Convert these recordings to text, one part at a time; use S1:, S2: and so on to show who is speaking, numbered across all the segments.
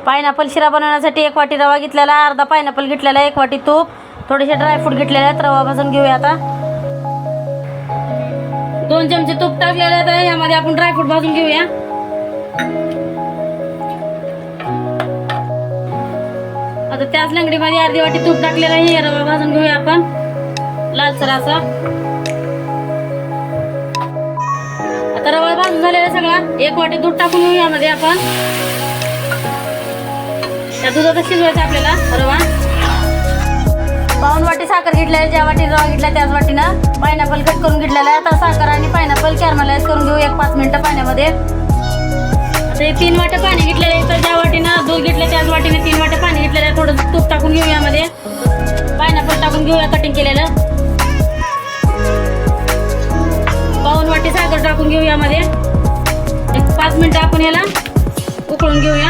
S1: Pineapple शिरा बनवण्यासाठी 1 वाटी रवा घेतलेला, अर्धा पायनॅपल घेतलेला, 1 वाटी तूप, थोडेसे ड्रायफ्रूट घेतलेले आहेत. रवा भाजून घेऊया आता. 2 चमचे तूप टाकलेले आहे. यामध्ये आपण ड्रायफ्रूट भाजून घेऊया. आता त्याच लंगडीमध्ये अर्धी वाटी तूप टाकलेलं आहे. रवा भाजून घेऊया आपण लालसर असा. आता रवा भाजून झालेला सगळा. 1 वाटी दूध टाकून घेऊ यामध्ये आपण. त्या दुधात शिजवायचं आपल्याला रवा. 1 वाटी साखर घेतलेली आहे. ज्या वाटी रवा घेतला त्याच वाटीनं पायनॅपल कट करून घेतलेला आहे. आता साखर आणि पायनॅपल कॅरमलाइज करून घेऊ 1-5 मिनिटं पाण्यामध्ये. आता हे 3 वाट्या पाणी घेतलेलं आहे. तर ज्या वाटीनं दूध घेतलं त्याच वाटीने 3 वाट्या पाणी घेतलेलं आहे. थोडं तूप टाकून घेऊ यामध्ये. पायनॅपल टाकून घेऊया कटिंग केलेलं. 1 वाटी साखर टाकून घेऊ यामध्ये. 5 मिनिटं आपण याला उकळून घेऊया.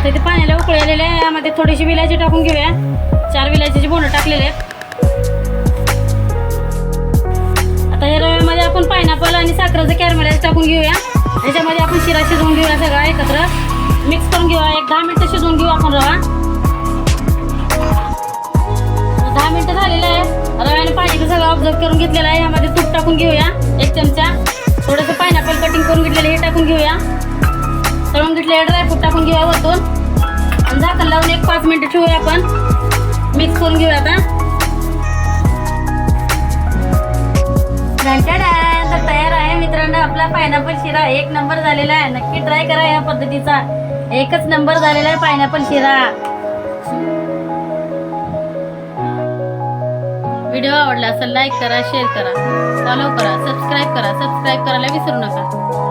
S1: ते पाण्याला उकळलेले आहे. यामध्ये थोडीशी विलायची टाकून घेऊया. 4 विलायचीची बोंड टाकलेले आहेत. आता या रव्यामध्ये आपण पायनॅपल आणि साखरेचं कॅरमलाइज टाकून घेऊया. याच्यामध्ये आपण शिरा शिजवून घेऊया सगळा एकत्र मिक्स करून घेऊया. 1-10 मिनिटं शिजवून घेऊ आपण रवा. 10 मिनिटं झालेलं आहे. रव्याने पाणी सगळं ऑब्झर्व करून घेतलेलं आहे. यामध्ये तूप टाकून घेऊया 1 चमचा. थोडंसं पायनॅपल कटिंग करून घेतलेलं हे टाकून घेऊया. तळून घेतलेले ड्रायफ्रूट टाकून घेऊया वरतून आणि झाकण लावून 1-5 मिनिटं ठेवूया. आपण मिक्स करून घेऊया आता. तर तयार आहे मित्रांनो आपला पायनॅपल शिरा. 1 नंबर झालेला आहे. नक्की ट्राय करा या पद्धतीचा. 1च नंबर झालेला आहे पायनॅपल शिरा. व्हिडिओ आवडला असेल लाईक करा, शेअर करा, फॉलो करा, सबस्क्राईब करा. सबस्क्राईब करायला विसरू नका.